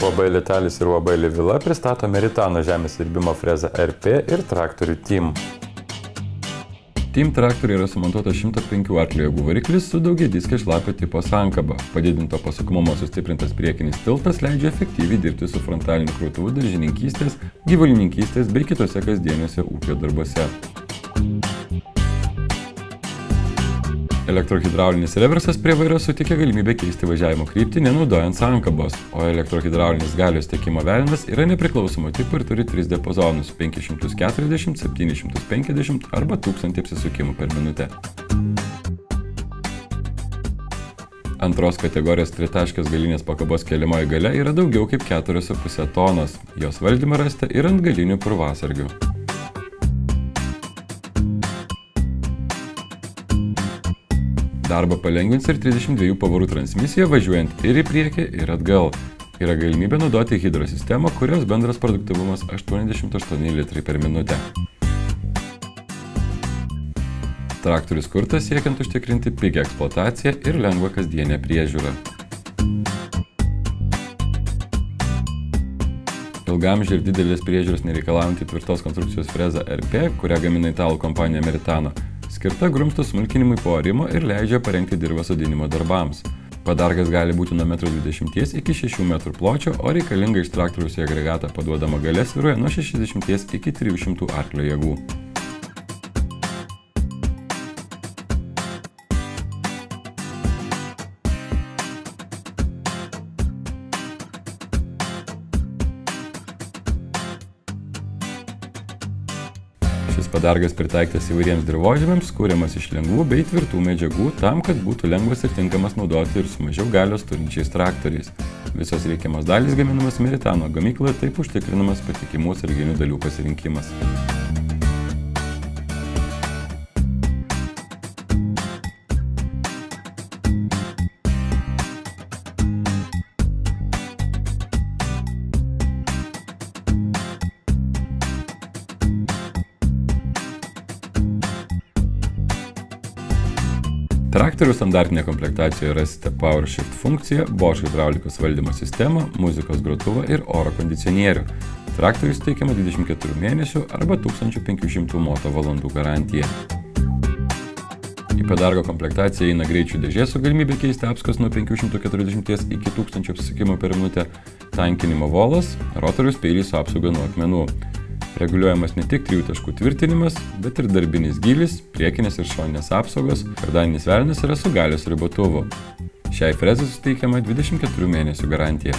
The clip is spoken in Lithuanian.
UAB Lietelis ir UAB Livila pristato Meritano žemės dirbimo frezą RP ir traktorių TEAM. TEAM traktoriui yra sumontuotas 105 arklio jėgų variklis su daugiadiske šlapio tipo sankaba. Padidinto pasukomumo sustiprintas priekinis tiltas leidžia efektyviai dirbti su frontaliniu krautuvu daržininkystės, gyvulininkystės bei kitose kasdieniuose ūkio darbuose. Elektrohidraulinis reversas prie vairo suteikia galimybę keisti važiavimo kryptį, nenaudojant sankabos, o elektrohidraulinis galios tiekimo velenas yra nepriklausomo tipo ir turi 3 diapazonus – 540, 750 arba 1000 apsisukimų per minutę. Antros kategorijos tritaškės galinės pakabos keliamoji galia yra daugiau kaip 4,5 tonos. Jos valdymą rasite ir ant galinių purvasargių. Darbą palengvins ir 32 pavarų transmisija važiuojant ir į priekį, ir atgal. Yra galimybė naudoti hidrosistemą, kurios bendras produktyvumas 88 litrai per minutę. Traktorius kurtas siekiant užtikrinti pigią eksploataciją ir lengvą kasdienę priežiūrą. Ilgaamžė ir didelės priežiūros nereikalaujantį tvirtos konstrukcijos frezą RP, kurią gamina italų kompanija Meritano, skirta grumstų smulkinimui po arimo ir leidžia parengti dirvą sodinimo darbams. Padargas gali būti nuo 1,20 m iki 6 m pločio, o reikalinga iš traktoriaus į agregatą paduodama galia svyruoja nuo 60 iki 300 arklio jėgų. Šis padargas pritaiktas įvairiems dirvožemiams, kuriamas iš lengvų bei tvirtų medžiagų tam, kad būtų lengvas ir tinkamas naudoti ir su mažiau galios turinčiais traktoriais. Visos reikiamos dalys gaminamas Meritano gamykloje, taip užtikrinamas patikimų atsarginių dalių pasirinkimas. Traktorių standartinė komplektacijoje rasite PowerShift funkciją, Bosch hidraulikos valdymo sistemą, muzikos grotuvą ir oro kondicionierių. Traktoriui suteikiama 24 mėnesių arba 1500 moto valandų garantija. Į padargo komplektaciją įeina greičių dėžė su galimybė keisti apsukos nuo 540 iki 1000 apsisukimų per minutę, tankinimo volas, rotorius peiliai su apsauga nuo akmenų. Reguliuojamas ne tik 3 taškų tvirtinimas, bet ir darbinis gylis, priekinės ir šoninės apsaugos, kardaninis velenas yra su galios ribotuvu. Šiai frezai suteikiama 24 mėnesių garantija.